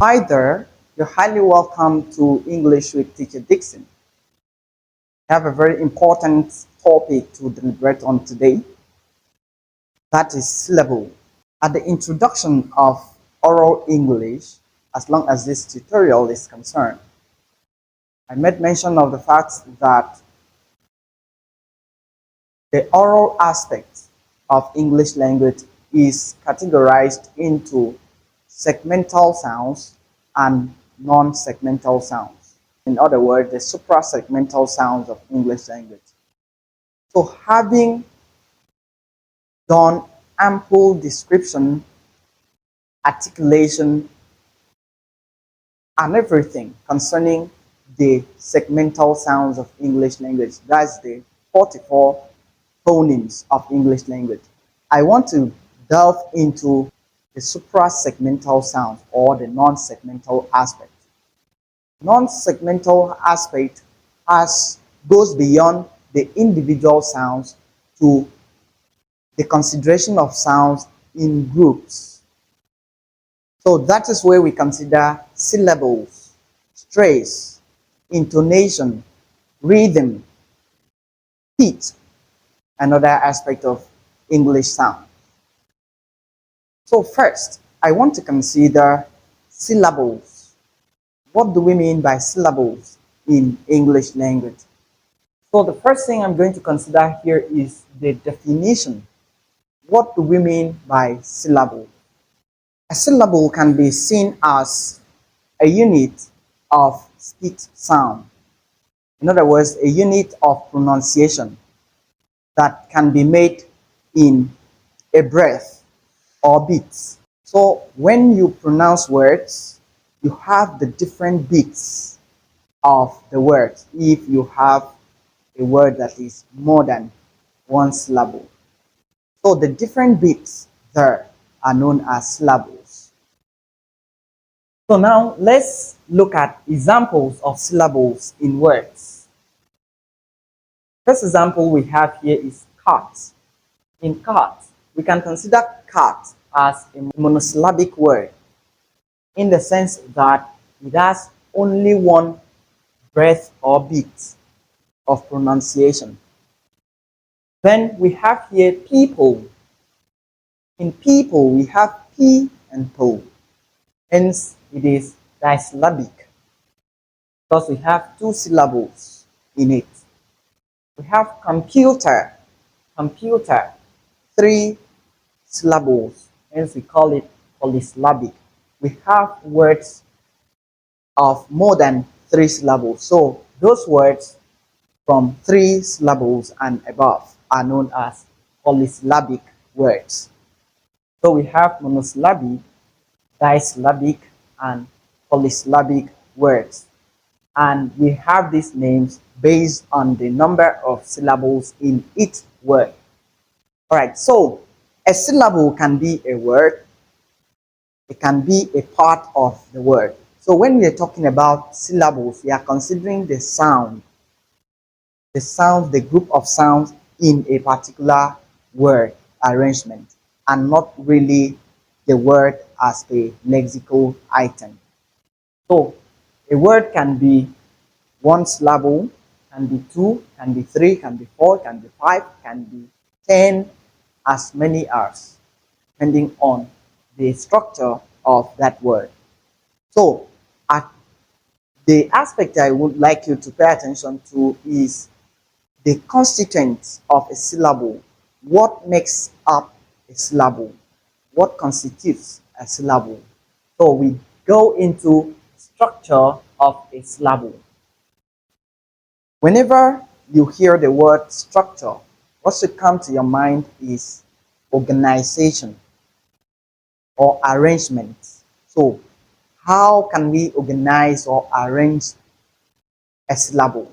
Hi there, you're highly welcome to English with Teacher Dixon. I have a very important topic to deliberate on today, that is syllable. At the introduction of oral English, as long as this tutorial is concerned, I made mention of the fact that the oral aspect of English language is categorized into segmental sounds and non-segmental sounds. In other words, the supra-segmental sounds of English language. So having done ample description, articulation, and everything concerning the segmental sounds of English language, that's the 44 phonemes of English language, I want to delve into the supra-segmental sounds or the non-segmental aspect. Non-segmental aspect goes beyond the individual sounds to the consideration of sounds in groups. So that is where we consider syllables, stress, intonation, rhythm, pitch, another aspect of English sound. So first, I want to consider syllables. What do we mean by syllables in English language? So the first thing I'm going to consider here is the definition. What do we mean by syllable? A syllable can be seen as a unit of speech sound. In other words, a unit of pronunciation that can be made in a breath or beats. So when you pronounce words, you have the different beats of the words if you have a word that is more than one syllable. So the different beats there are known as syllables. So now let's look at examples of syllables in words. First example we have here is cat. In cat, we can consider cat as a monosyllabic word in the sense that it has only one breath or beat of pronunciation. Then we have here people. In people, we have P and po. Hence, it is disyllabic because we have two syllables in it. We have computer. Computer, three syllables. Hence, we call it polysyllabic. We have words of more than three syllables. So, those words from three syllables and above are known as polysyllabic words. So we have monosyllabic, disyllabic, and polysyllabic words. And we have these names based on the number of syllables in each word. Alright, so a syllable can be a word, it can be a part of the word. So when we are talking about syllables, we are considering the sound, the group of sounds in a particular word arrangement, and not really the word as a lexical item. So a word can be one syllable, can be two, can be three, can be four, can be five, can be 10, as many as, depending on the structure of that word. So the aspect I would like you to pay attention to is the constituents of a syllable. What makes up a syllable? What constitutes a syllable? So we go into structure of a syllable. Whenever you hear the word structure, what should come to your mind is organization or arrangement. So how can we organize or arrange a syllable?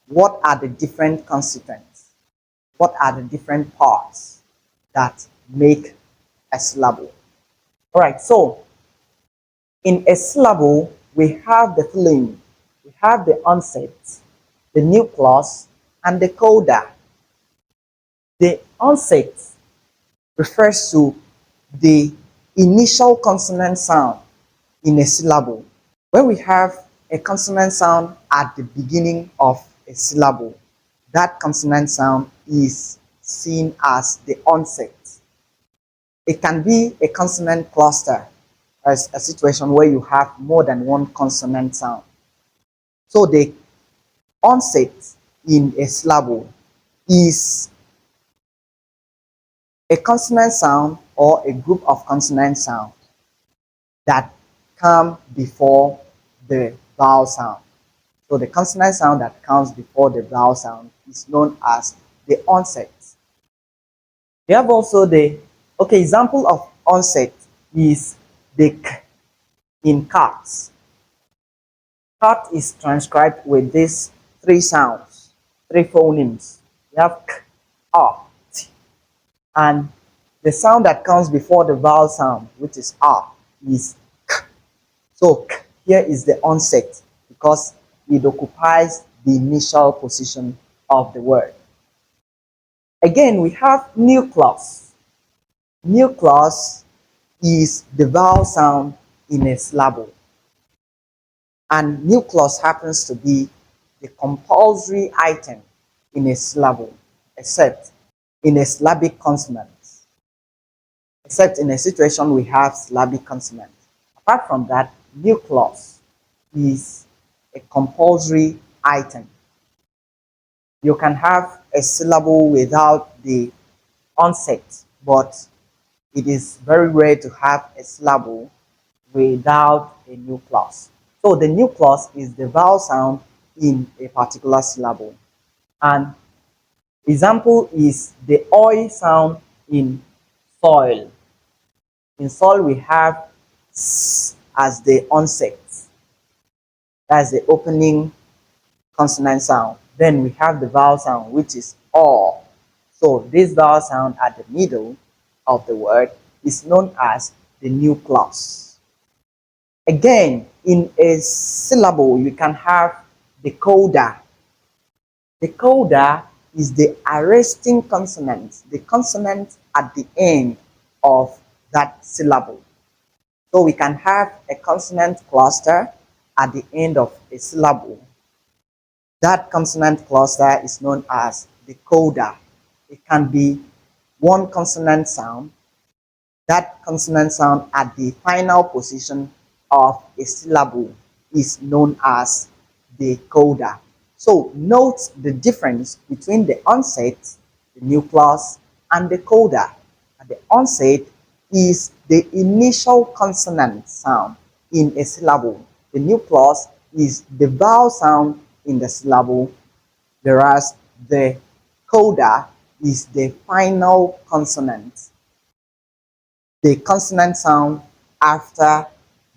What are the different constituents? What are the different parts that make a syllable? Alright, so in a syllable, we have the phyleme, we have the onset, the nucleus, and the coda. The onset refers to the initial consonant sound in a syllable. When we have a consonant sound at the beginning of a syllable, that consonant sound is seen as the onset. It can be a consonant cluster, as a situation where you have more than one consonant sound. So the onset in a syllable is a consonant sound or a group of consonant sounds that come before the vowel sound. So the consonant sound that comes before the vowel sound is known as the onset. We have also the, okay, example of onset is the k in cats. Cat is transcribed with these three sounds, three phonemes. We have k, a, t, and the sound that comes before the vowel sound, which is a, is k. So k here is the onset because it occupies the initial position of the word. Again, we have nucleus. Nucleus is the vowel sound in a syllable. And nucleus happens to be the compulsory item in a syllable, except in a syllabic consonant. Except in a situation we have syllabic consonant. Apart from that, nucleus is a compulsory item. You can have a syllable without the onset, but it is very rare to have a syllable without a nucleus. So the nucleus is the vowel sound in a particular syllable. And example is the oi sound in soil. In soil we have s as the onset. That's the opening consonant sound. Then we have the vowel sound, which is o. So this vowel sound at the middle of the word is known as the nucleus. Again, in a syllable, you can have the coda. The coda is the arresting consonant, the consonant at the end of that syllable. So we can have a consonant cluster at the end of a syllable. That consonant cluster is known as the coda. It can be one consonant sound. That consonant sound at the final position of a syllable is known as the coda. So note the difference between the onset, the nucleus, and the coda. At the onset is the initial consonant sound in a syllable. The nucleus is the vowel sound in the syllable, whereas the coda is the final consonant, the consonant sound after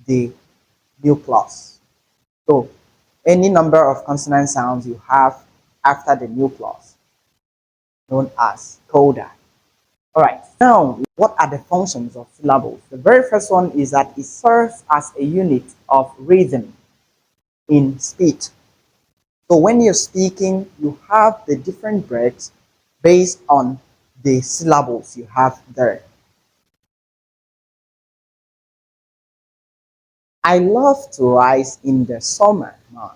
the nucleus. So any number of consonant sounds you have after the nucleus, known as coda. All right, now what are the functions of syllables? The very first one is that it serves as a unit of rhythm in speech. So when you're speaking, you have the different breaths based on the syllables you have there. I love to rise in the summer, man.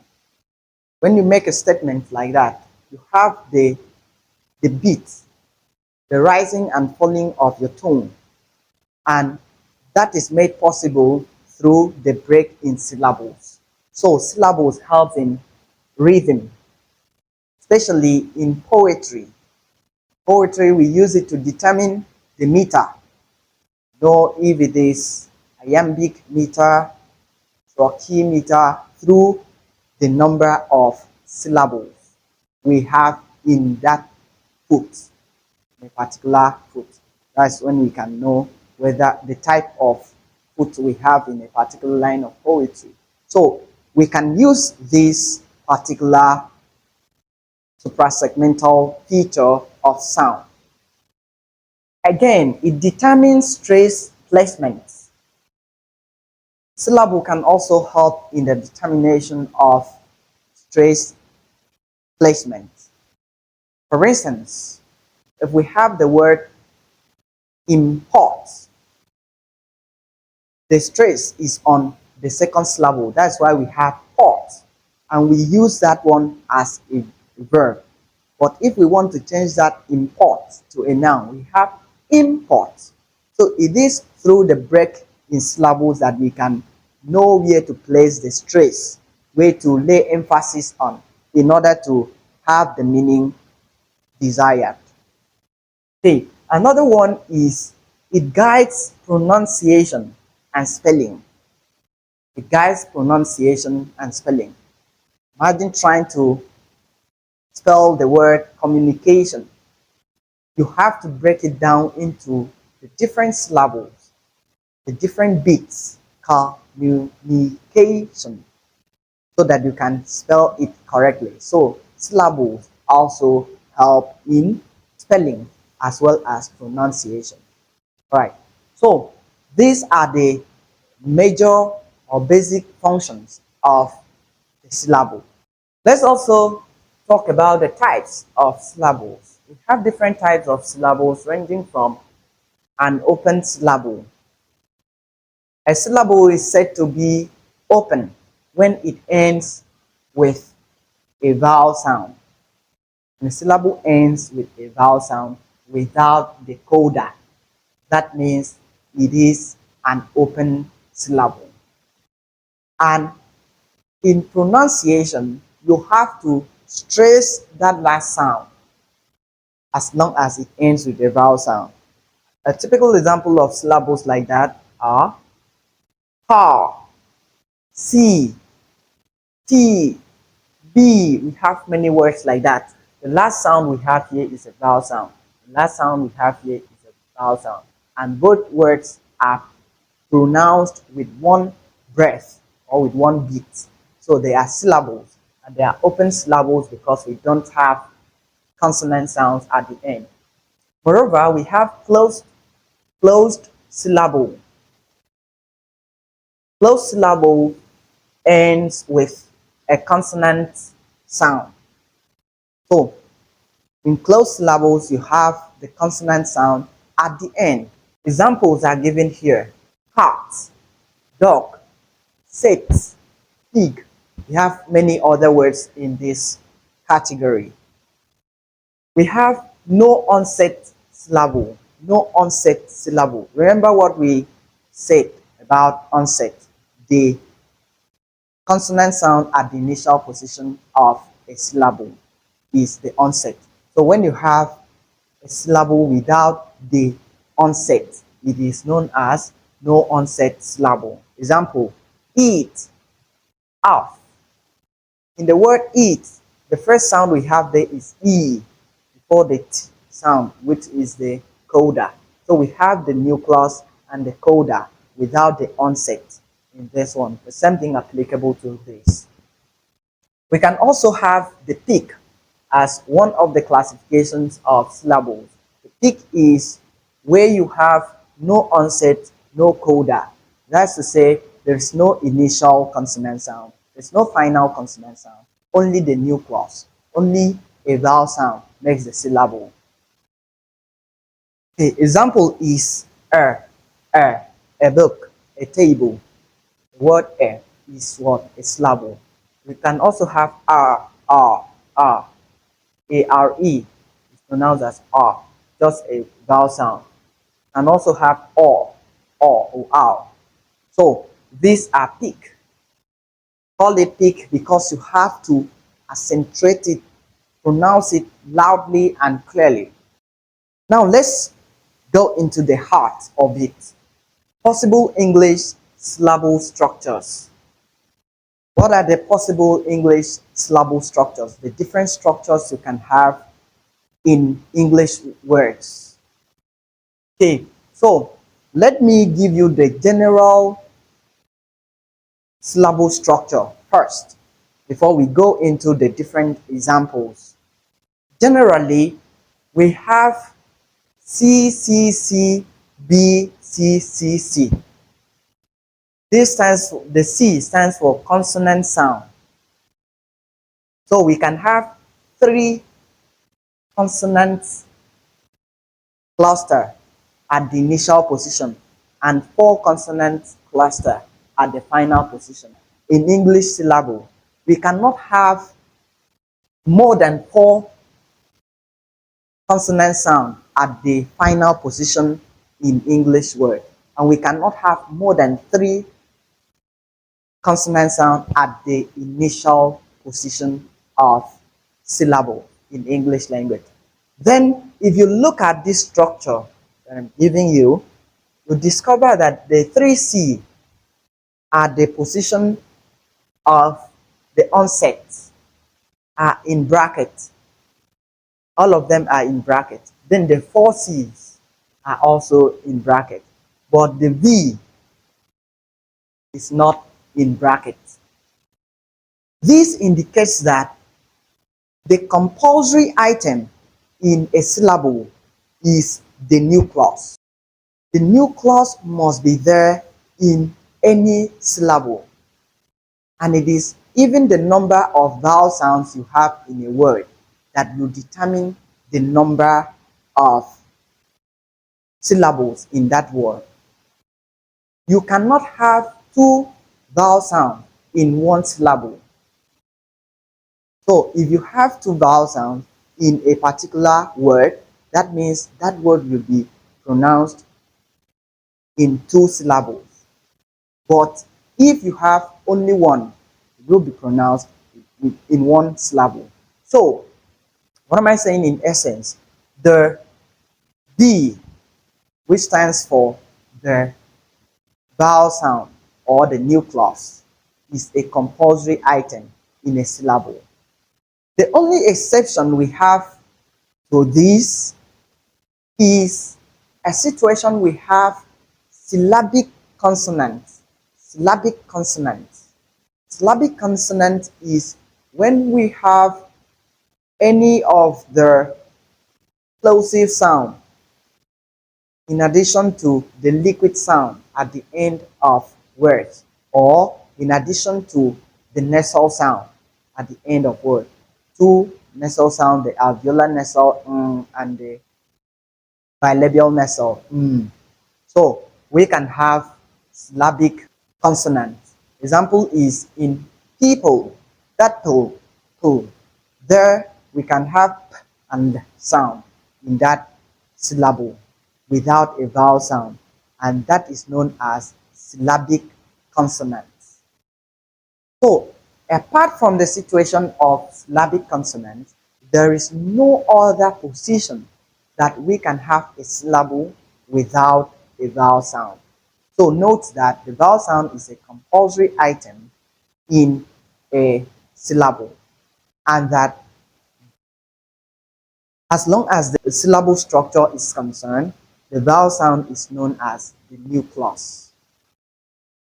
When you make a statement like that, you have the beat, the rising and falling of your tone, and that is made possible through the break in syllables. So syllables help in rhythm, especially in poetry. Poetry, we use it to determine the meter. Know if it is iambic meter, trochee meter, through the number of syllables we have in that foot, a particular foot. That's when we can know whether the type of foot we have in a particular line of poetry. So we can use this particular suprasegmental feature of sound. Again, it determines trace placement. Syllable can also help in the determination of trace placement. For instance, if we have the word import, the stress is on the second syllable. That's why we have pot, and we use that one as a verb. But if we want to change that import to a noun, we have import. So it is through the break in syllables that we can know where to place the stress, where to lay emphasis on in order to have the meaning desired. Okay, another one is it guides pronunciation and spelling. It guides pronunciation and spelling. Imagine trying to spell the word communication. You have to break it down into the different syllables, the different beats, communication, so that you can spell it correctly. So syllables also help in spelling as well as pronunciation. Right. So these are the major or basic functions of the syllable. Let's also talk about the types of syllables. We have different types of syllables ranging from an open syllable. A syllable is said to be open when it ends with a vowel sound. And a syllable ends with a vowel sound without the coda. That means it is an open syllable. And in pronunciation, you have to stress that last sound as long as it ends with a vowel sound. A typical example of syllables like that are car, C, T, B. We have many words like that. The last sound we have here is a vowel sound. The last sound we have here is a vowel sound. And both words are pronounced with one breath or with one beat. So they are syllables, and they are open syllables because we don't have consonant sounds at the end. Moreover, we have closed syllable. Closed syllable ends with a consonant sound. So in closed syllables, you have the consonant sound at the end. Examples are given here: cat, dog, set, pig. We have many other words in this category. We have no onset syllable. No onset syllable. Remember what we said about onset. The consonant sound at the initial position of a syllable is the onset. So when you have a syllable without the onset, it is known as no onset syllable. Example: eat, off. In the word eat, the first sound we have there is E before the T sound, which is the coda. So we have the nucleus and the coda without the onset in this one. The same thing applicable to this. We can also have the peak as one of the classifications of syllables. The peak is where you have no onset, no coda. That's to say, there's no initial consonant sound, there's no final consonant sound, only the nucleus, only a vowel sound makes the syllable. The example is a book, a table. The word is what? A syllable. We can also have r, A-R-E is pronounced as R, just a vowel sound. And also have or R. So these are peak. Call it peak because you have to accentuate it, pronounce it loudly and clearly. Now let's go into the heart of it. Possible English syllable structures. What are the possible English syllable structures? The different structures you can have in English words. Okay, so let me give you the general syllable structure first before we go into the different examples. Generally, we have C, C, C, B, C, C, C. The C stands for consonant sound. So we can have 3 consonants cluster at the initial position and 4 consonants cluster at the final position. In English syllable, we cannot have more than 4 consonant sound at the final position in English word, and we cannot have more than 3 consonant sound at the initial position of syllable in English language. Then, if you look at this structure that I'm giving you, you discover that the 3C at the position of the onset are in bracket. All of them are in bracket. Then the 4C's are also in bracket. But the V is not in bracket. This indicates that the compulsory item in a syllable is the nucleus. The nucleus must be there in any syllable, and it is even the number of vowel sounds you have in a word that will determine the number of syllables in that word. You cannot have 2 vowel sounds in one syllable. So if you have 2 vowel sounds in a particular word, that means that word will be pronounced in 2 syllables. But if you have only one, it will be pronounced in 1 syllable. So what am I saying in essence? The D, which stands for the vowel sound or the nucleus, is a compulsory item in a syllable. The only exception we have to this is a situation we have syllabic consonants. Syllabic consonants. Syllabic consonant is when we have any of the plosive sound in addition to the liquid sound at the end of words, or in addition to the nasal sound at the end of words. 2 nasal sound, the alveolar nasal and the bilabial nasal. So we can have syllabic consonants. Example is in people, that pull. There we can have p and sound in that syllable without a vowel sound, and that is known as syllabic consonants. So apart from the situation of syllabic consonants, there is no other position that we can have a syllable without a vowel sound. So note that the vowel sound is a compulsory item in a syllable, and that as long as the syllable structure is concerned, the vowel sound is known as the nucleus.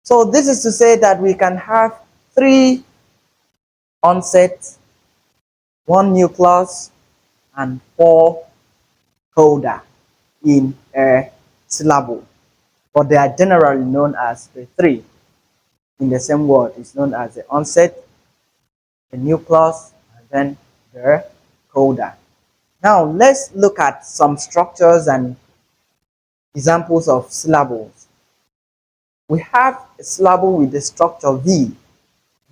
So this is to say that we can have 3 onset, 1 nucleus, and 4 coda in a syllable, but they are generally known as the 3 in the same word. It's known as the onset, the nucleus, and then the coda. Now let's look at some structures and examples of syllables. We have a syllable with the structure V.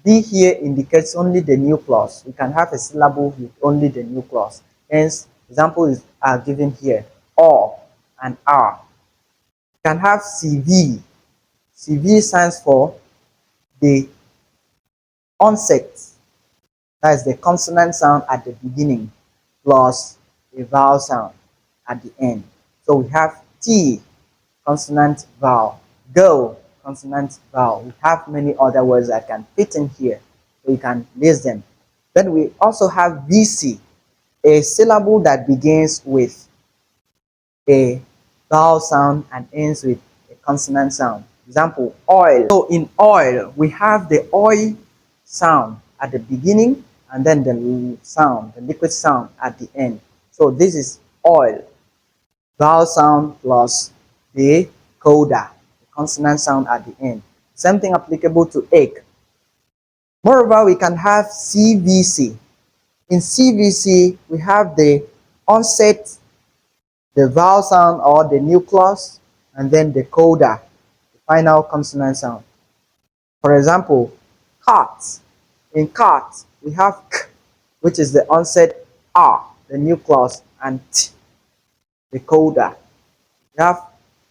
V here indicates only the nucleus. We can have a syllable with only the nucleus. Hence, examples are given here: or and R. We can have CV. CV stands for the onset, that is the consonant sound at the beginning, plus a vowel sound at the end. So we have T, consonant vowel, go, consonant vowel. We have many other words that can fit in here, so you can list them. Then we also have VC, a syllable that begins with a vowel sound and ends with a consonant sound. Example, oil. So in oil, we have the oi sound at the beginning and then the sound, the liquid sound at the end. So this is oil, vowel sound plus the coda, the consonant sound at the end. Same thing applicable to egg. Moreover, we can have CVC. In CVC, we have the onset, the vowel sound or the nucleus, and then the coda, the final consonant sound. For example, cat. In cat, we have k, which is the onset, r, the nucleus, and t, the coda. We have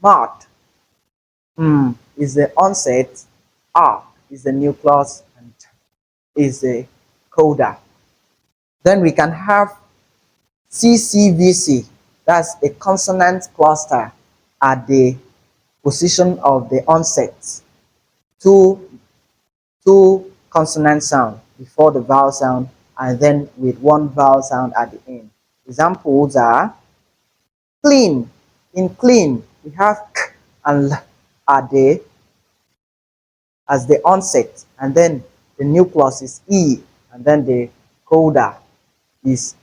mat, is the onset, r is the nucleus, and t is the coda. Then we can have CCVC, that's a consonant cluster at the position of the onset. Two consonant sound before the vowel sound, and then with one vowel sound at the end. Examples are clean. In clean, we have k and l at the as the onset, and then the nucleus is e, and then the coda is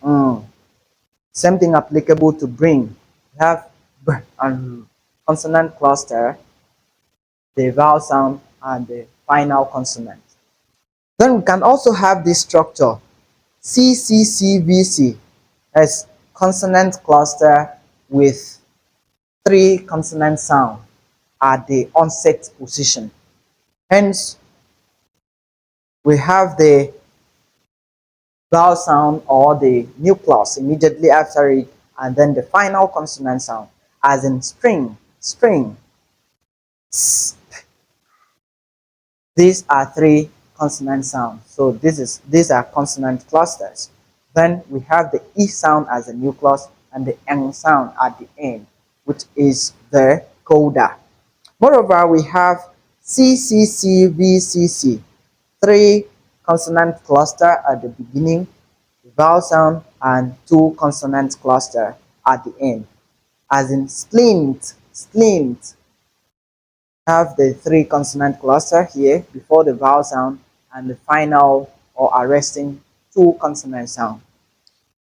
Same thing applicable to bring. We have b and consonant cluster, the vowel sound, and the final consonant. Then we can also have this structure CCCVC as consonant cluster with three consonant sound at the onset position. Hence, we have the vowel sound or the nucleus immediately after it, and then the final consonant sound, as in spring, spring. These are three consonant sounds. So these are consonant clusters. Then we have the E sound as the nucleus and the N sound at the end, which is the coda. Moreover, we have CCCVCC, three consonant cluster at the beginning, the vowel sound, and two consonant cluster at the end, as in splint, splint. Have the three consonant cluster here before the vowel sound and the final or arresting two consonant sound.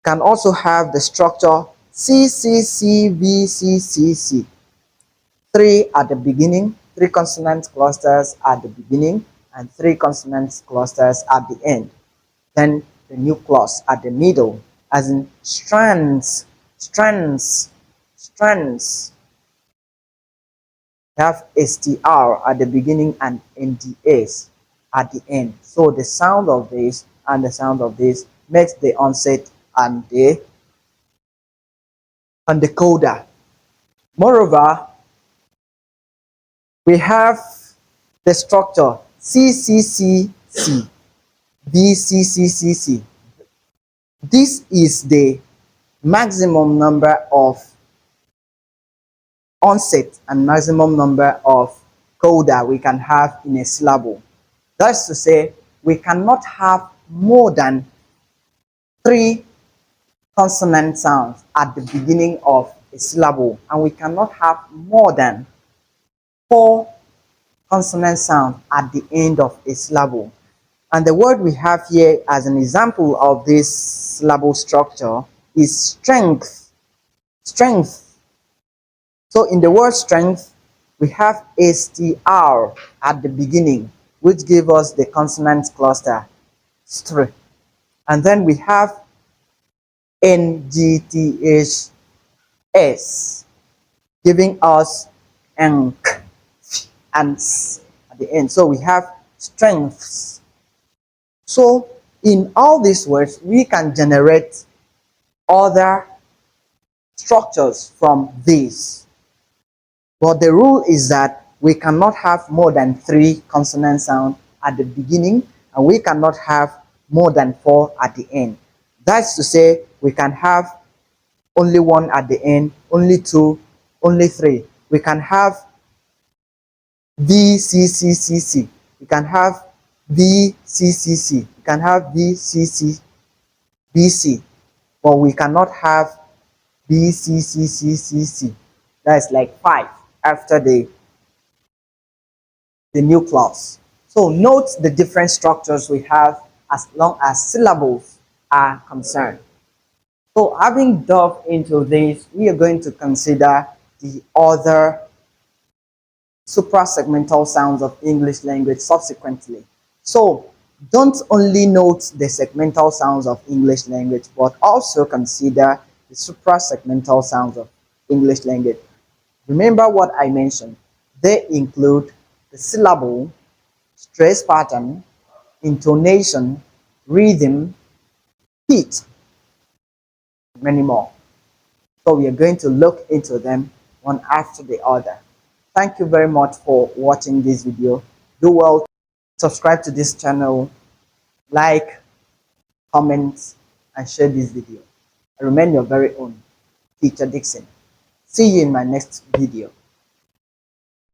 Can also have the structure CCCVCCC, three at the beginning, three consonant clusters at the beginning, and three consonant clusters at the end. Then the nucleus at the middle, as in strands, strands, strands. Have STR at the beginning and NDS at the end. So the sound of this and the sound of this makes the onset and the coda. Moreover, we have the structure CCCC, BCCCC. This is the maximum number of onset and maximum number of coda we can have in a syllable. That's to say, we cannot have more than three consonant sounds at the beginning of a syllable, and we cannot have more than four consonant sounds at the end of a syllable. And the word we have here as an example of this syllable structure is strength. Strength. So in the word strength, we have STR at the beginning, which gives us the consonant cluster, str. And then we have NGTHS, giving us NK and S at the end. So we have strengths. So in all these words, we can generate other structures from these. But the rule is that we cannot have more than three consonant sounds at the beginning, and we cannot have more than four at the end. That's to say, we can have only one at the end, only two, only three. We can have VCCCC. We can have VCCC. We can have VCCBC. But we cannot have BCCCCC. That's like five after the nucleus. So note the different structures we have as long as syllables are concerned. So having delved into this, we are going to consider the other supra-segmental sounds of English language subsequently. So don't only note the segmental sounds of English language, but also consider the supra-segmental sounds of English language. Remember what I mentioned. They include the syllable, stress pattern, intonation, rhythm, pitch, many more. So we are going to look into them one after the other. Thank you very much for watching this video. Do well to subscribe to this channel, like, comment, and share this video. I remain your very own Teacher Dixon. See you in my next video.